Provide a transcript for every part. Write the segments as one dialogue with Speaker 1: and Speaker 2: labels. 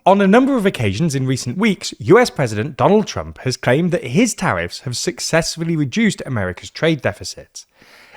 Speaker 1: On a number of occasions in recent weeks, US President Donald Trump has claimed that his tariffs have successfully reduced America's trade deficit.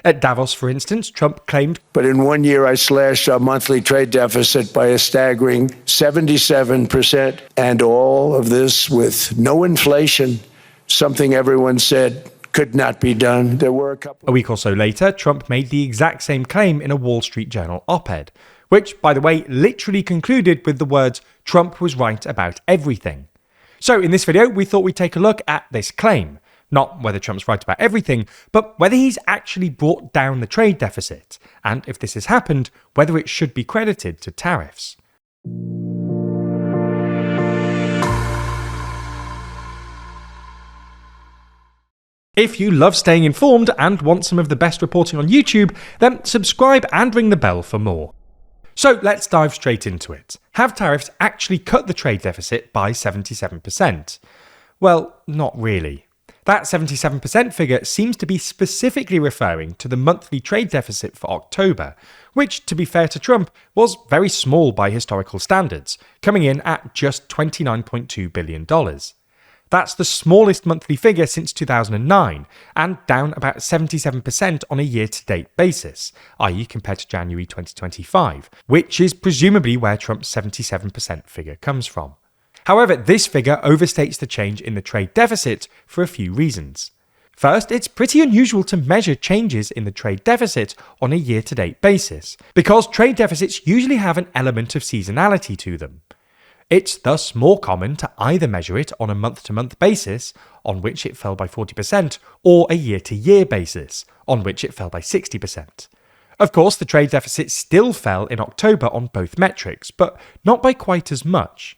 Speaker 1: At Davos, for instance, Trump claimed,
Speaker 2: "But in 1 year, I slashed our monthly trade deficit by a staggering 77%, and all of this with no inflation, something everyone said could not be done." There were
Speaker 1: a week or so later, Trump made the exact same claim in a Wall Street Journal op-ed, which, by the way, literally concluded with the words, "Trump was right about everything." So in this video, we thought we'd take a look at this claim. Not whether Trump's right about everything, but whether he's actually brought down the trade deficit, and if this has happened, whether it should be credited to tariffs. If you love staying informed and want some of the best reporting on YouTube, then subscribe and ring the bell for more. So let's dive straight into it. Have tariffs actually cut the trade deficit by 77%? Well, not really. That 77% figure seems to be specifically referring to the monthly trade deficit for October, which, to be fair to Trump, was very small by historical standards, coming in at just $29.2 billion. That's the smallest monthly figure since 2009, and down about 77% on a year-to-date basis, i.e. compared to January 2025, which is presumably where Trump's 77% figure comes from. However, this figure overstates the change in the trade deficit for a few reasons. First, it's pretty unusual to measure changes in the trade deficit on a year-to-date basis, because trade deficits usually have an element of seasonality to them. It's thus more common to either measure it on a month-to-month basis, on which it fell by 40%, or a year-to-year basis, on which it fell by 60%. Of course, the trade deficit still fell in October on both metrics, but not by quite as much.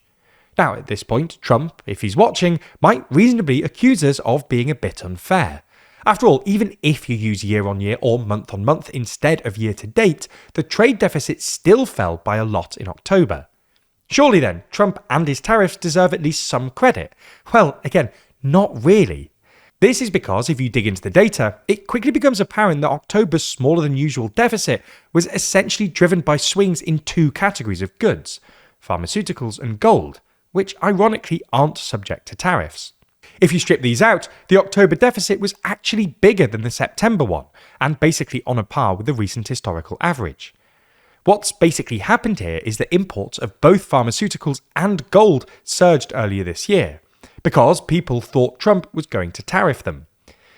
Speaker 1: Now, at this point, Trump, if he's watching, might reasonably accuse us of being a bit unfair. After all, even if you use year-on-year or month-on-month instead of year-to-date, the trade deficit still fell by a lot in October. Surely then, Trump and his tariffs deserve at least some credit. Well, again, not really. This is because if you dig into the data, it quickly becomes apparent that October's smaller than usual deficit was essentially driven by swings in two categories of goods, pharmaceuticals and gold, which ironically aren't subject to tariffs. If you strip these out, the October deficit was actually bigger than the September one, and basically on a par with the recent historical average. What's basically happened here is that imports of both pharmaceuticals and gold surged earlier this year, because people thought Trump was going to tariff them.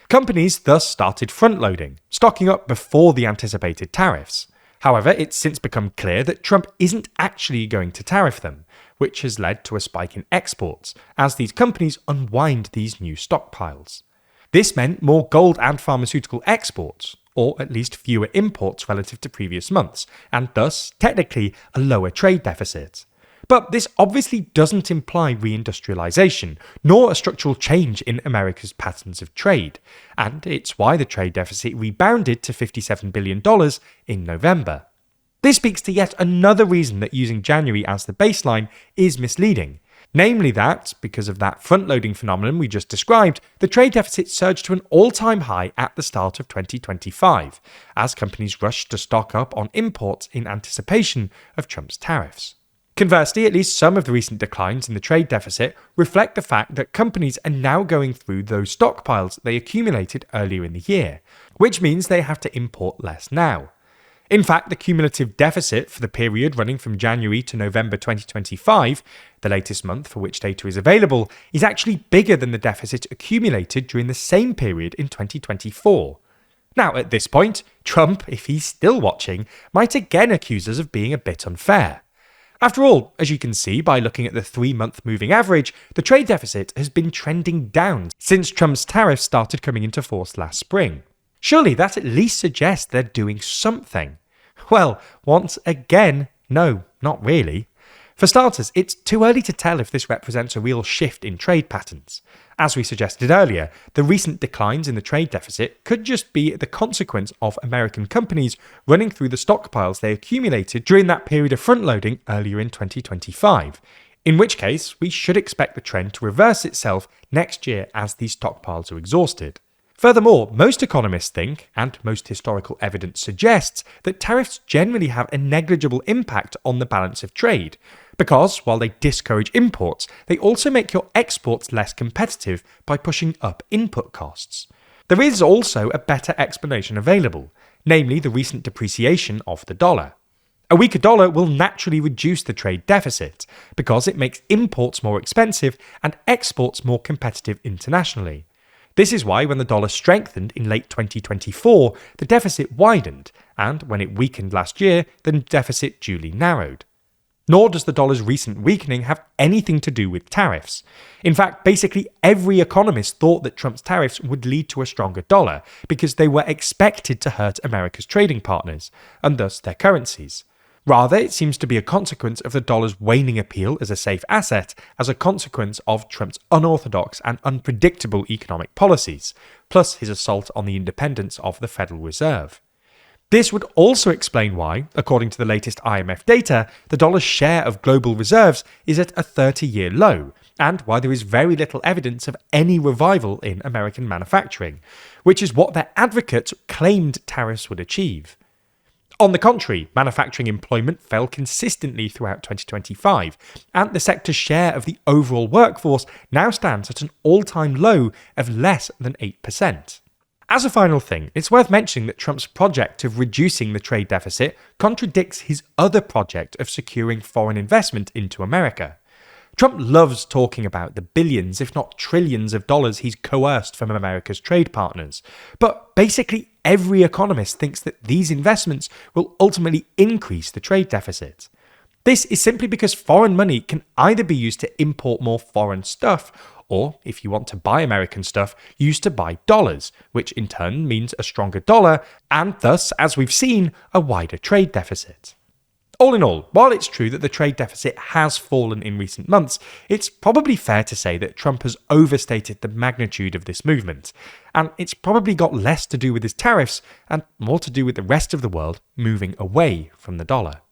Speaker 1: Companies thus started front-loading, stocking up before the anticipated tariffs. However, it's since become clear that Trump isn't actually going to tariff them, which has led to a spike in exports, as these companies unwind these new stockpiles. This meant more gold and pharmaceutical exports, or at least fewer imports relative to previous months, and thus, technically, a lower trade deficit. But this obviously doesn't imply reindustrialization, nor a structural change in America's patterns of trade, and it's why the trade deficit rebounded to $57 billion in November. This speaks to yet another reason that using January as the baseline is misleading. Namely that, because of that front-loading phenomenon we just described, the trade deficit surged to an all-time high at the start of 2025, as companies rushed to stock up on imports in anticipation of Trump's tariffs. Conversely, at least some of the recent declines in the trade deficit reflect the fact that companies are now going through those stockpiles they accumulated earlier in the year, which means they have to import less now. In fact, the cumulative deficit for the period running from January to November 2025, the latest month for which data is available, is actually bigger than the deficit accumulated during the same period in 2024. Now, at this point, Trump, if he's still watching, might again accuse us of being a bit unfair. After all, as you can see by looking at the 3-month moving average, the trade deficit has been trending down since Trump's tariffs started coming into force last spring. Surely that at least suggests they're doing something. Well, once again, no, not really. For starters, it's too early to tell if this represents a real shift in trade patterns. As we suggested earlier, the recent declines in the trade deficit could just be the consequence of American companies running through the stockpiles they accumulated during that period of front-loading earlier in 2025, in which case we should expect the trend to reverse itself next year as these stockpiles are exhausted. Furthermore, most economists think, and most historical evidence suggests, that tariffs generally have a negligible impact on the balance of trade, Because while they discourage imports, they also make your exports less competitive by pushing up input costs. There is also a better explanation available, namely the recent depreciation of the dollar. A weaker dollar will naturally reduce the trade deficit because it makes imports more expensive and exports more competitive internationally. This is why when the dollar strengthened in late 2024, the deficit widened, and when it weakened last year, the deficit duly narrowed. Nor does the dollar's recent weakening have anything to do with tariffs. In fact, basically every economist thought that Trump's tariffs would lead to a stronger dollar because they were expected to hurt America's trading partners, and thus their currencies. Rather, it seems to be a consequence of the dollar's waning appeal as a safe asset as a consequence of Trump's unorthodox and unpredictable economic policies, plus his assault on the independence of the Federal Reserve. This would also explain why, according to the latest IMF data, the dollar's share of global reserves is at a 30-year low, and why there is very little evidence of any revival in American manufacturing, which is what their advocates claimed tariffs would achieve. On the contrary, manufacturing employment fell consistently throughout 2025, and the sector's share of the overall workforce now stands at an all-time low of less than 8%. As a final thing, it's worth mentioning that Trump's project of reducing the trade deficit contradicts his other project of securing foreign investment into America. Trump loves talking about the billions, if not trillions of dollars he's coerced from America's trade partners. But basically every economist thinks that these investments will ultimately increase the trade deficit. This is simply because foreign money can either be used to import more foreign stuff, or, if you want to buy American stuff, used to buy dollars, which in turn means a stronger dollar, and thus, as we've seen, a wider trade deficit. All in all, while it's true that the trade deficit has fallen in recent months, it's probably fair to say that Trump has overstated the magnitude of this movement, and it's probably got less to do with his tariffs and more to do with the rest of the world moving away from the dollar.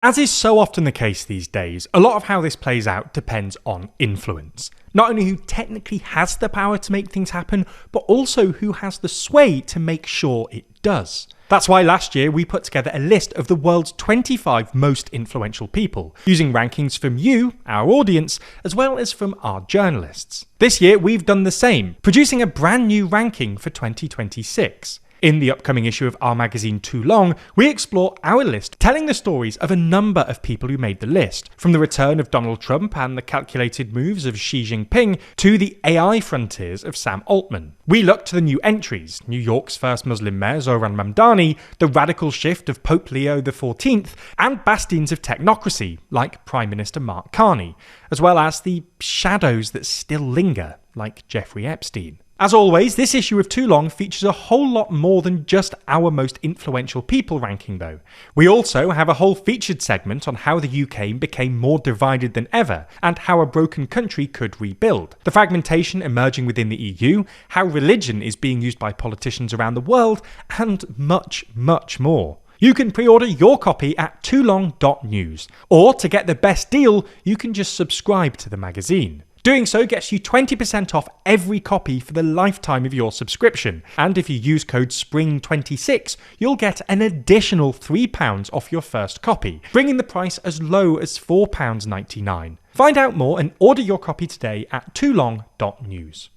Speaker 1: As is so often the case these days, a lot of how this plays out depends on influence. Not only who technically has the power to make things happen, but also who has the sway to make sure it does. That's why last year we put together a list of the world's 25 most influential people, using rankings from you, our audience, as well as from our journalists. This year we've done the same, producing a brand new ranking for 2026. In the upcoming issue of our magazine Too Long, we explore our list, telling the stories of a number of people who made the list, from the return of Donald Trump and the calculated moves of Xi Jinping to the AI frontiers of Sam Altman. We look to the new entries, New York's first Muslim mayor Zohran Mamdani, the radical shift of Pope Leo XIV, and bastions of technocracy like Prime Minister Mark Carney, as well as the shadows that still linger, like Jeffrey Epstein. As always, this issue of Too Long features a whole lot more than just our most influential people ranking though. We also have a whole featured segment on how the UK became more divided than ever, and how a broken country could rebuild, the fragmentation emerging within the EU, how religion is being used by politicians around the world, and much, much more. You can pre-order your copy at toolong.news, or to get the best deal, you can just subscribe to the magazine. Doing so gets you 20% off every copy for the lifetime of your subscription, and if you use code SPRING26, you'll get an additional £3 off your first copy, bringing the price as low as £4.99. Find out more and order your copy today at toolong.news.